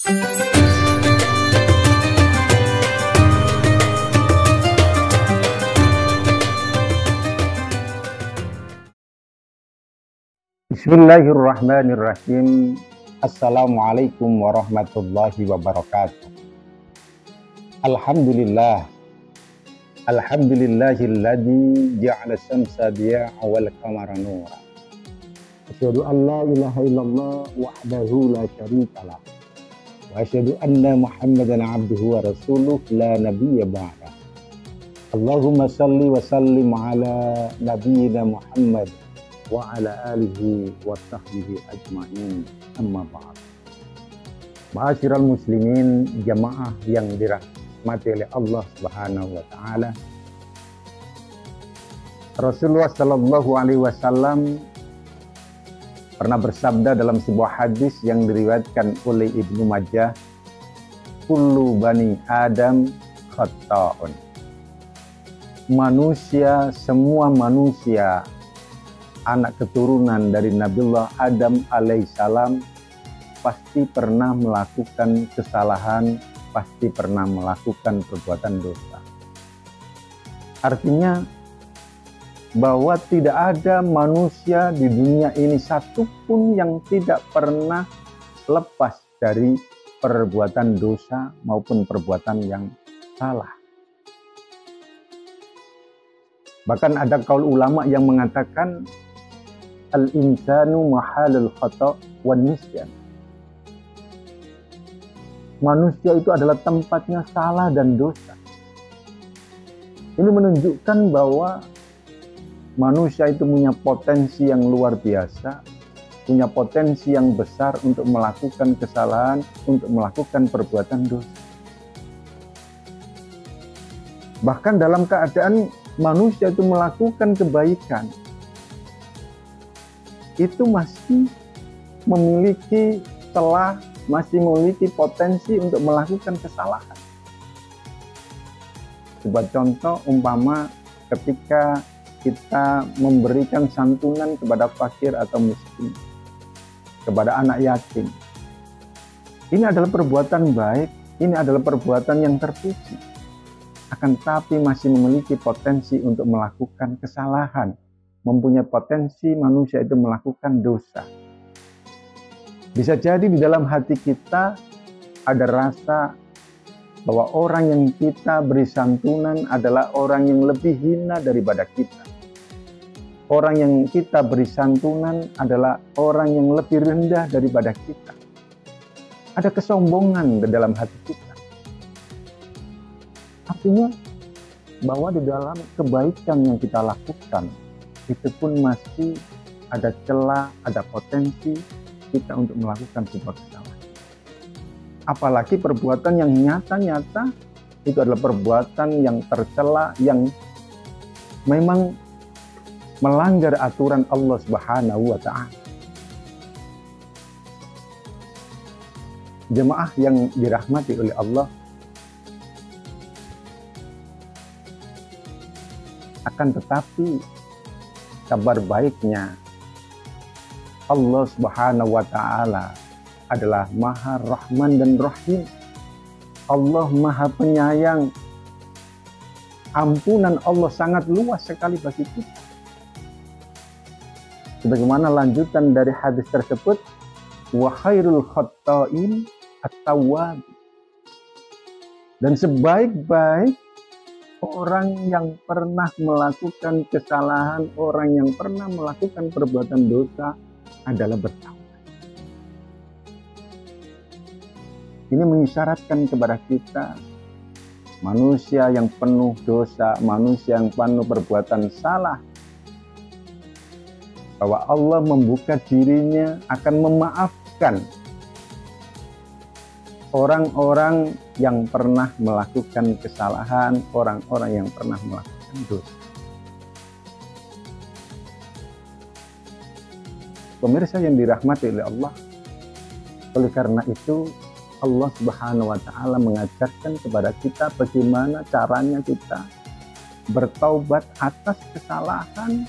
Bismillahirrahmanirrahim. Assalamualaikum warahmatullahi wabarakatuh. Alhamdulillah. Alhamdulillahilladzi ja'ala syamsa diya'a wal qamara nura. Asyhadu an la ilaha illallah wahdahu la syarika lah. Wa asyhadu anna Muhammadan abduhu wa rasuluh la nabiyya ba'da. Allahumma salli wa sallim ala nabiyyina Muhammad wa ala alihi wa sahbihi ajma'in, amma ba'd. Ma'asyiral muslimin, jamaah yang dirahmati oleh Allah Subhanahu wa taala. Rasulullah sallallahu alaihi wasallam pernah bersabda dalam sebuah hadis yang diriwayatkan oleh Ibnu Majah, kullu bani Adam khata'un. Semua manusia anak keturunan dari Nabiullah Adam alaihissalam pasti pernah melakukan kesalahan, pasti pernah melakukan perbuatan dosa. Artinya bahwa tidak ada manusia di dunia ini satupun yang tidak pernah lepas dari perbuatan dosa maupun perbuatan yang salah. Bahkan ada kaul ulama yang mengatakan al-insanu mahalul khata' wan nisyan. Manusia itu adalah tempatnya salah dan dosa. Ini menunjukkan bahwa manusia itu punya potensi yang luar biasa, punya potensi yang besar untuk melakukan kesalahan, untuk melakukan perbuatan dosa. Bahkan dalam keadaan manusia itu melakukan kebaikan, itu masih memiliki celah, masih memiliki potensi untuk melakukan kesalahan. Sebuah contoh umpama ketika kita memberikan santunan kepada fakir atau miskin, kepada anak yatim. Ini adalah perbuatan baik, ini adalah perbuatan yang terpuji. Akan tapi masih memiliki potensi untuk melakukan kesalahan, mempunyai potensi manusia itu melakukan dosa. Bisa jadi di dalam hati kita ada rasa bahwa orang yang kita beri santunan adalah orang yang lebih hina daripada kita. Orang yang kita beri santunan adalah orang yang lebih rendah daripada kita. Ada kesombongan di dalam hati kita. Artinya bahwa di dalam kebaikan yang kita lakukan itu pun masih ada celah, ada potensi kita untuk melakukan sebuah kesalahan. Apalagi perbuatan yang nyata-nyata itu adalah perbuatan yang tercela, yang memang melanggar aturan Allah Subhanahu wa ta'ala. Jemaah yang dirahmati oleh Allah, akan tetapi kabar baiknya Allah Subhanahu wa ta'ala adalah Maha Rahman dan Rahim. Allah Maha Penyayang. Ampunan Allah sangat luas sekali bagi kita. Sebagaimana lanjutan dari hadis tersebut, wa khairul khatta'in at-tawwab. Dan sebaik-baik orang yang pernah melakukan kesalahan, orang yang pernah melakukan perbuatan dosa adalah bertaubat. Ini mengisyaratkan kepada kita, manusia yang penuh dosa, manusia yang penuh perbuatan salah, bahwa Allah membuka dirinya akan memaafkan orang-orang yang pernah melakukan kesalahan, orang-orang yang pernah melakukan dosa. Pemirsa yang dirahmati oleh Allah, oleh karena itu Allah Subhanahu wa ta'ala mengajarkan kepada kita bagaimana caranya kita bertaubat atas kesalahan,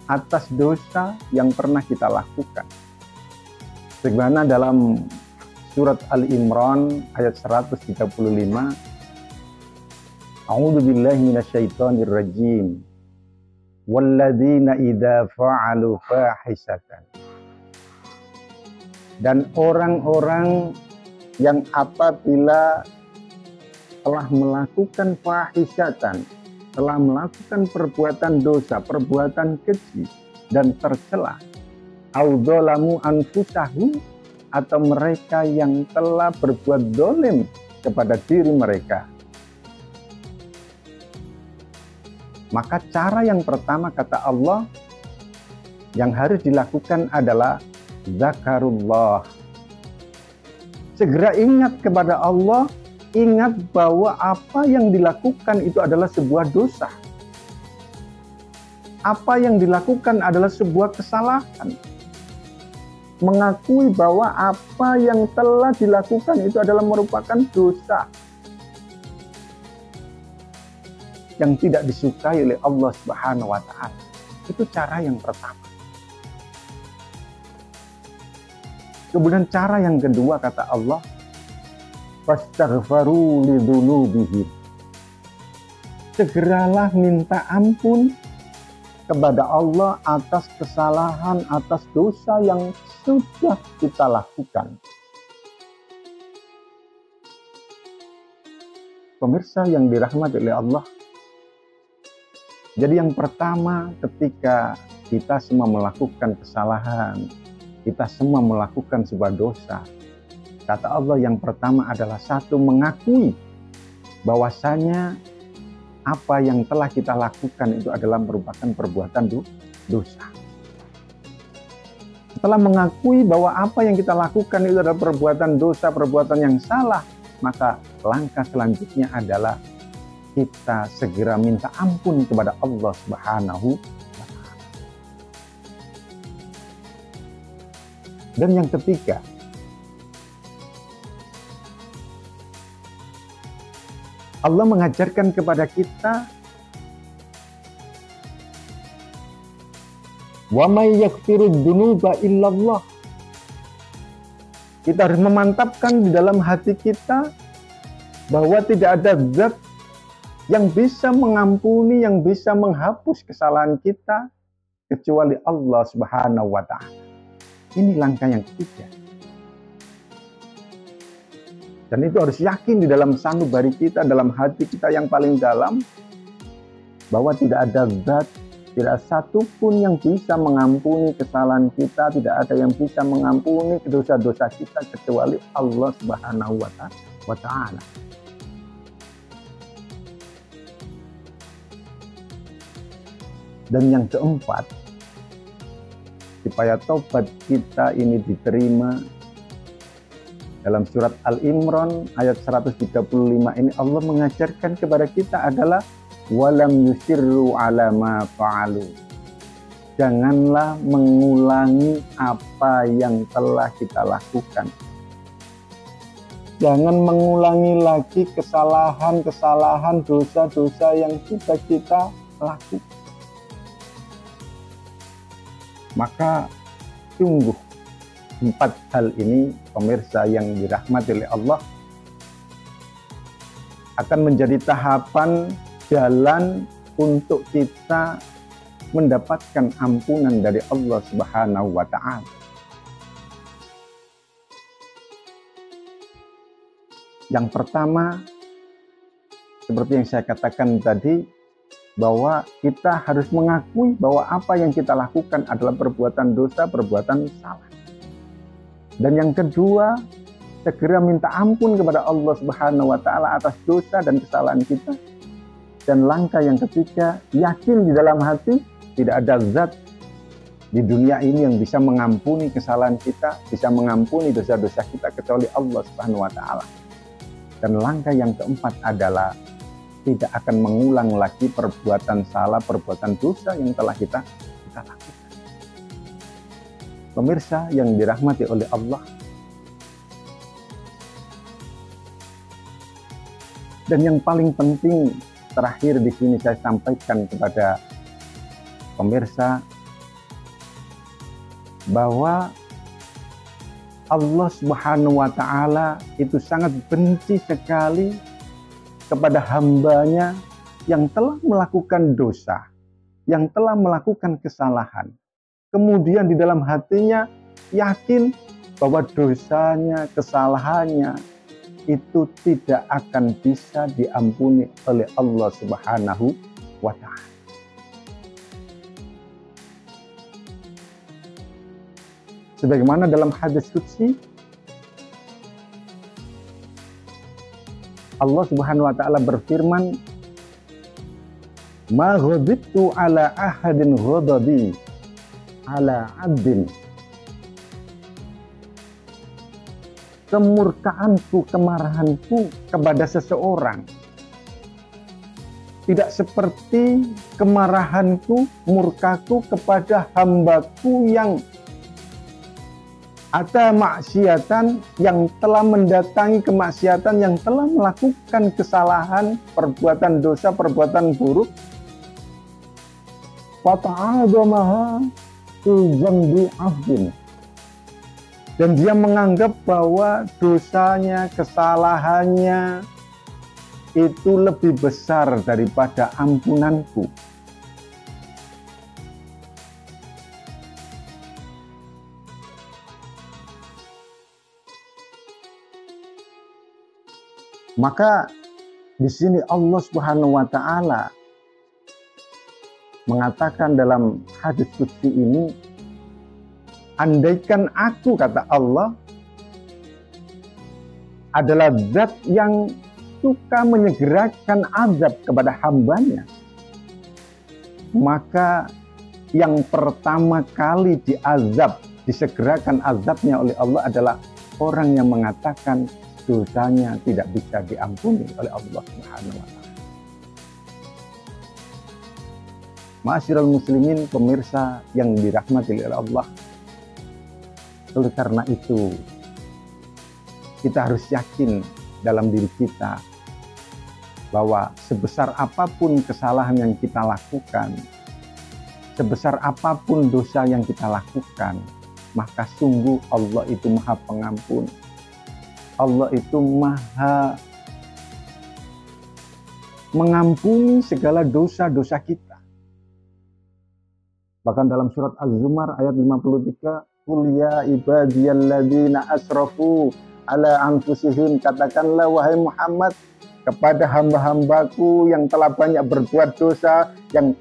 atas dosa yang pernah kita lakukan. Sebagaimana dalam surat Al-Imran ayat 135. A'udzubillahi minasyaitonir rajim. Walladzina idza fa'alu fahisatan. Dan orang-orang yang apabila telah melakukan fahisatan, telah melakukan perbuatan dosa, perbuatan keji dan tercela, au dzalamu anfusahum, atau mereka yang telah berbuat dolim kepada diri mereka. Maka cara yang pertama, kata Allah, yang harus dilakukan adalah zakarullah. Segera ingat kepada Allah, ingat bahwa apa yang dilakukan itu adalah sebuah dosa. Apa yang dilakukan adalah sebuah kesalahan. Mengakui bahwa apa yang telah dilakukan itu adalah merupakan dosa yang tidak disukai oleh Allah Subhanahu wa Ta'ala. Itu cara yang pertama. Kemudian cara yang kedua, kata Allah, fastaghfaru lidzunubihim. Segeralah minta ampun kepada Allah atas kesalahan, atas dosa yang sudah kita lakukan. Pemirsa yang dirahmati oleh Allah, jadi yang pertama, ketika kita semua melakukan kesalahan, kita semua melakukan sebuah dosa, kata Allah, yang pertama adalah satu, mengakui bahwasanya apa yang telah kita lakukan itu adalah merupakan perbuatan dosa. Setelah mengakui bahwa apa yang kita lakukan itu adalah perbuatan dosa, perbuatan yang salah, maka langkah selanjutnya adalah kita segera minta ampun kepada Allah Subhanahu wa Ta'ala. Dan yang ketiga, Allah mengajarkan kepada kita, wa may yaghfiru dzunuba illallah. Kita harus memantapkan di dalam hati kita bahwa tidak ada zat yang bisa mengampuni, yang bisa menghapus kesalahan kita kecuali Allah Subhanahu wa Ta'ala. Ini langkah yang ketiga. Dan itu harus yakin di dalam sanubari kita, dalam hati kita yang paling dalam, bahwa tidak ada zat, tidak satupun yang bisa mengampuni kesalahan kita, tidak ada yang bisa mengampuni dosa-dosa kita kecuali Allah Subhanahu wa Ta'ala. Dan yang keempat, supaya taubat kita ini diterima, dalam surat Al-Imran ayat 135 ini Allah mengajarkan kepada kita adalah walam yusirru ala ma fa'alu. Janganlah mengulangi apa yang telah kita lakukan. Jangan mengulangi lagi kesalahan-kesalahan, dosa-dosa yang sudah kita lakukan. Maka sungguh 4 hal ini, pemirsa yang dirahmati oleh Allah, akan menjadi tahapan jalan untuk kita mendapatkan ampunan dari Allah Subhanahu wa Ta'ala. Yang pertama, seperti yang saya katakan tadi, bahwa kita harus mengakui bahwa apa yang kita lakukan adalah perbuatan dosa, perbuatan salah. Dan yang kedua, segera minta ampun kepada Allah Subhanahu wa Ta'ala atas dosa dan kesalahan kita. Dan langkah yang ketiga, yakin di dalam hati tidak ada zat di dunia ini yang bisa mengampuni kesalahan kita, bisa mengampuni dosa-dosa kita kecuali Allah Subhanahu wa Ta'ala. Dan langkah yang keempat adalah tidak akan mengulang lagi perbuatan salah, perbuatan dosa yang telah kita lakukan. Pemirsa yang dirahmati oleh Allah, dan yang paling penting terakhir di sini saya sampaikan kepada pemirsa bahwa Allah Subhanahu wa Ta'ala itu sangat benci sekali kepada hambanya yang telah melakukan dosa, yang telah melakukan kesalahan. Kemudian di dalam hatinya yakin bahwa dosanya, kesalahannya itu tidak akan bisa diampuni oleh Allah Subhanahu wa Ta'ala. Sebagaimana dalam hadis qudsi, Allah Subhanahu wa Ta'ala berfirman, "Ma ghadibtu ala ahadin ghadabi ala 'abdin." Kemurkaanku, kemarahanku kepada seseorang tidak seperti kemarahanku, murkaku kepada hambaku yang ada maksiatan, yang telah mendatangi kemaksiatan, yang telah melakukan kesalahan, perbuatan dosa, perbuatan buruk. Fata'adzamaha fi dzambi 'abdin. Dan dia menganggap bahwa dosanya, kesalahannya itu lebih besar daripada ampunanku. Maka di sini Allah Subhanahu wa Ta'ala mengatakan dalam hadis qudsi ini, andaikan aku, kata Allah, adalah zat yang suka menyegerakan azab kepada hambanya, maka yang pertama kali diazab, disegerakan azabnya oleh Allah adalah orang yang mengatakan dosanya tidak bisa diampuni oleh Allah Subhanahu wa Ta'ala. Ma'asyiral muslimin, pemirsa yang dirahmati oleh Allah, oleh karena itu kita harus yakin dalam diri kita bahwa sebesar apapun kesalahan yang kita lakukan, sebesar apapun dosa yang kita lakukan, maka sungguh Allah itu Maha Pengampun. Allah itu Maha mengampuni segala dosa-dosa kita. Bahkan dalam surat Az-Zumar ayat 53, "Qul ya ibadiyalladzina asrafu ala anfusihim," katakanlah wahai Muhammad kepada hamba-hambaku yang telah banyak berbuat dosa, yang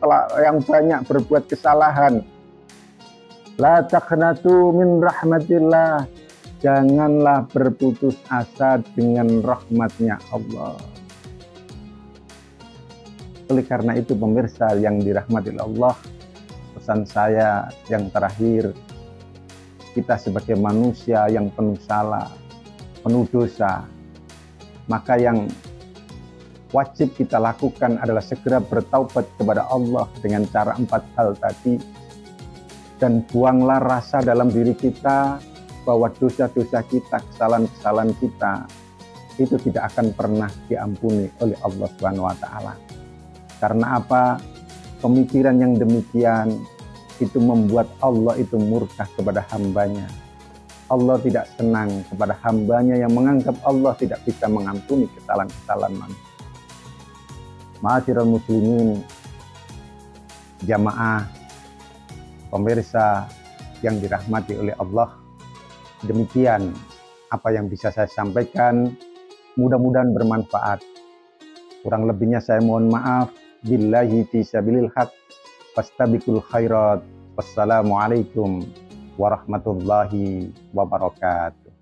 banyak berbuat kesalahan, la taqnatu min rahmatillah, janganlah berputus asa dengan rahmatnya Allah. Oleh karena itu pemirsa yang dirahmati Allah, pesan saya yang terakhir, kita sebagai manusia yang penuh salah, penuh dosa, maka yang wajib kita lakukan adalah segera bertaubat kepada Allah dengan cara 4 hal tadi, dan buanglah rasa dalam diri kita bahwa dosa-dosa kita, kesalahan-kesalahan kita itu tidak akan pernah diampuni oleh Allah Subhanahu wa Ta'ala. Karena apa? Pemikiran yang demikian itu membuat Allah itu murka kepada hambanya. Allah tidak senang kepada hambanya yang menganggap Allah tidak bisa mengampuni kesalahan-kesalahan manusia. Ma'asyiral muslimin, jamaah, pemirsa yang dirahmati oleh Allah, demikian apa yang bisa saya sampaikan, mudah-mudahan bermanfaat. Kurang lebihnya saya mohon maaf. Billahi fi sabilil haq, fastabiqul khairat. Wassalamualaikum warahmatullahi wabarakatuh.